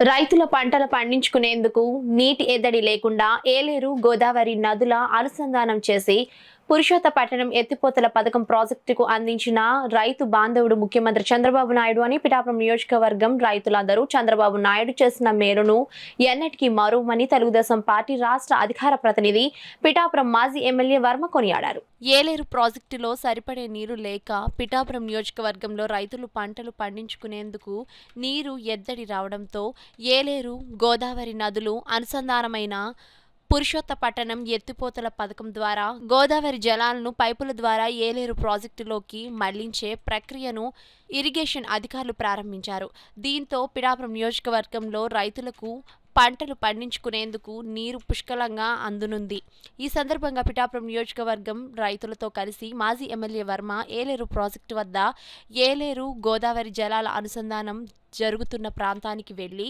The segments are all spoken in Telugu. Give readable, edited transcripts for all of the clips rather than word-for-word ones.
రైతుల పంటలు పండించుకునేందుకు నీటి ఎద్దడి లేకుండా ఏలేరు, గోదావరి నదుల అనుసంధానం చేసి పురుషోత్తపట్నం ఎత్తిపోతల పథకం ప్రాజెక్టుకు అందించిన రైతు బాంధవుడు ముఖ్యమంత్రి చంద్రబాబు నాయుడు అని పిఠాపురం నియోజకవర్గం రైతులందరూ చంద్రబాబు నాయుడు చేసిన మేలును ఎన్నటికీ మరువమని తెలుగుదేశం పార్టీ రాష్ట్ర అధికార ప్రతినిధి పిఠాపురం మాజీ ఎమ్మెల్యే వర్మ కొనియాడారు. ఏలేరు ప్రాజెక్టులో సరిపడే నీరు లేక పిఠాపురం నియోజకవర్గంలో రైతులు పంటలు పండించుకునేందుకు నీరు ఎద్దడి రావడంతో ఏలేరు, గోదావరి నదులు అనుసంధానమైన పురుషోత్తపట్నం ఎత్తిపోతల పథకం ద్వారా గోదావరి జలాలను పైపుల ద్వారా ఏలేరు ప్రాజెక్టులోకి మళ్లించే ప్రక్రియను ఇరిగేషన్ అధికారులు ప్రారంభించారు. దీంతో పిఠాపురం నియోజకవర్గంలో రైతులకు పంటలు పండించుకునేందుకు నీరు పుష్కలంగా అందునుంది. ఈ సందర్భంగా పిఠాపురం నియోజకవర్గం రైతులతో కలిసి మాజీ ఎమ్మెల్యే వర్మ ఏలేరు ప్రాజెక్టు వద్ద ఏలేరు, గోదావరి జలాల అనుసంధానం జరుగుతున్న ప్రాంతానికి వెళ్లి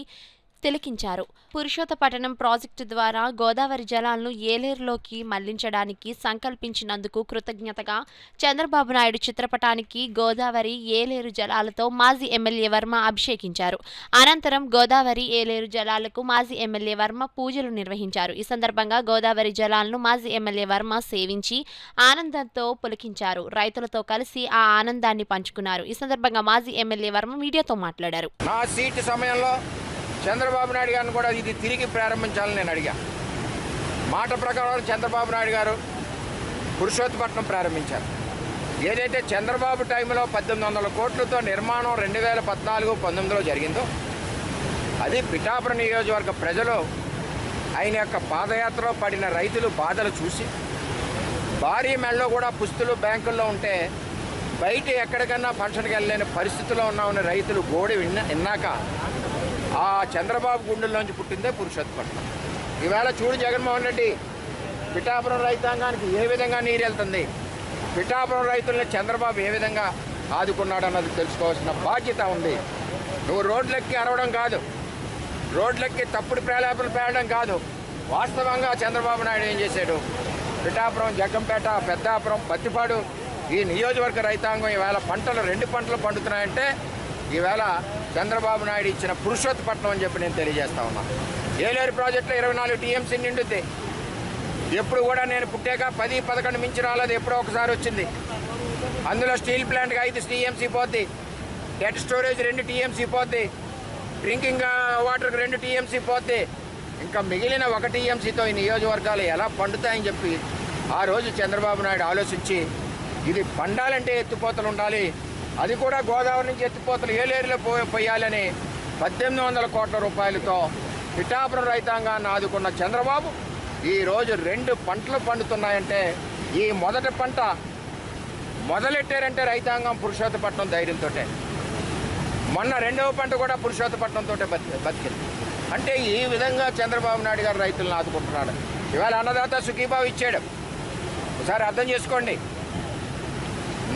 తిలకించారు. పురుషోత్తపట్నం ప్రాజెక్టు ద్వారా గోదావరి జలాలను ఏలేరులోకి మళ్లించడానికి సంకల్పించినందుకు కృతజ్ఞతగా చంద్రబాబు నాయుడు చిత్రపటానికి గోదావరి, ఏలేరు జలాలతో మాజీ ఎమ్మెల్యే వర్మ అభిషేకించారు. అనంతరం గోదావరి, ఏలేరు జలాలకు మాజీ ఎమ్మెల్యే వర్మ పూజలు నిర్వహించారు. ఈ సందర్భంగా గోదావరి జలాలను మాజీ ఎమ్మెల్యే వర్మ సేవించి ఆనందంతో పులకించారు. రైతులతో కలిసి ఆ ఆనందాన్ని పంచుకున్నారు. ఈ సందర్భంగా మాజీ ఎమ్మెల్యే వర్మ మీడియాతో మాట్లాడారు. చంద్రబాబు నాయుడు గారిని కూడా ఇది తిరిగి ప్రారంభించాలని నేను అడిగా. మాట ప్రకారం చంద్రబాబు నాయుడు గారు పురుషోత్తపట్నం ప్రారంభించారు. ఏదైతే చంద్రబాబు టైంలో 1800 కోట్లతో నిర్మాణం 2014-19లో జరిగిందో అది పిఠాపురం నియోజకవర్గ ప్రజలు ఆయన యొక్క పాదయాత్రలో పడిన రైతులు బాధలు చూసి భారీ మెడలో కూడా పుస్తులు బ్యాంకుల్లో ఉంటే బయట ఎక్కడికన్నా ఫంక్షన్కి వెళ్ళలేని పరిస్థితిలో ఉన్న రైతులు గోడి విన్నాక ఆ చంద్రబాబు గుండెల్లోంచి పుట్టిందే పురుషోత్తపట్నం. ఈవేళ చూడు జగన్మోహన్ రెడ్డి పిఠాపురం రైతాంగానికి ఏ విధంగా నీరు వెళ్తుంది, పిఠాపురం రైతుల్ని చంద్రబాబు ఏ విధంగా ఆదుకున్నాడు అన్నది తెలుసుకోవాల్సిన బాధ్యత ఉంది. నువ్వు రోడ్లెక్కి అరవడం కాదు, రోడ్లెక్కి తప్పుడు ప్రేలాపలు పేరడం కాదు. వాస్తవంగా చంద్రబాబు నాయుడు ఏం చేశాడు, పిఠాపురం, జగ్గంపేట, పెద్దాపురం, పత్తిపాడు ఈ నియోజకవర్గ రైతాంగం ఈవేళ పంటలు 2 పంటలు పండుతున్నాయంటే ఈవేళ చంద్రబాబు నాయుడు ఇచ్చిన పురుషోత్తపట్నం అని చెప్పి నేను తెలియజేస్తా ఉన్నా. ఏలేరు ప్రాజెక్టులో 24 టీఎంసీ నిండుద్ది. ఎప్పుడు కూడా నేను పుట్టాక 10-11 మించి రాలేదు, ఎప్పుడో ఒకసారి వచ్చింది. అందులో స్టీల్ ప్లాంట్కి 5 టీఎంసీ పోద్ది, డెట్ స్టోరేజ్ 2 టీఎంసీ పోద్ది, డ్రింకింగ్ వాటర్కి 2 టీఎంసీ పోద్ది. ఇంకా మిగిలిన 1 టీఎంసీతో ఈ నియోజకవర్గాలు ఎలా పండుతాయని చెప్పి ఆ రోజు చంద్రబాబు నాయుడు ఆలోచించి ఇది పండాలంటే ఎత్తిపోతలు ఉండాలి, అది కూడా గోదావరి నుంచి ఎత్తిపోతలు ఏలేరులో పోయాలని 1800 కోట్ల రూపాయలతో పిఠాపురం రైతాంగాన్ని ఆదుకున్న చంద్రబాబు ఈరోజు 2 పంటలు పండుతున్నాయంటే ఈ మొదటి పంట మొదలెట్టారంటే రైతాంగం పురుషోత్తపట్నం ధైర్యంతో. మొన్న 2వ పంట కూడా పురుషోత్తపట్నంతో బతికింది. అంటే ఈ విధంగా చంద్రబాబు నాయుడు గారు రైతులను ఆదుకుంటున్నాడు. ఇవాళ అన్నదాత సుఖీభావ్ ఇచ్చాడు. ఒకసారి అర్థం చేసుకోండి,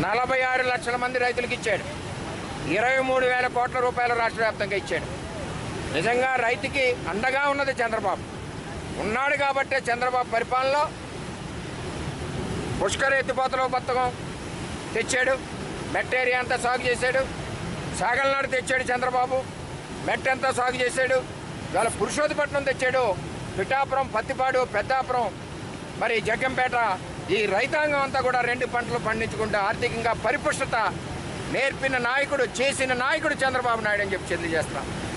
46 లక్షల మంది రైతులకు ఇచ్చాడు, 23,000 కోట్ల రూపాయలు రాష్ట్ర వ్యాప్తంగా ఇచ్చాడు. నిజంగా రైతుకి అండగా ఉన్నది చంద్రబాబు ఉన్నాడు కాబట్టే చంద్రబాబు పరిపాలనలో పుష్కర ఎత్తిపోతలో పథకం తెచ్చాడు, మెట్ ఏరియా అంతా సాగు చేశాడు, సాగలనాడు తెచ్చాడు చంద్రబాబు, మెట్ అంతా సాగు చేశాడు. ఇవాళ పురుషోత్తపట్నం తెచ్చాడు, పిఠాపురం, పత్తిపాడు, పెద్దాపురం, మరి జగ్గంపేట ఈ రైతాంగం అంతా కూడా 2 పంటలు పండించుకుంటే ఆర్థికంగా పరిపుష్టత నేర్పిన నాయకుడు, చేసిన నాయకుడు చంద్రబాబు నాయుడు అని చెప్పి తెలియజేస్తున్నాం.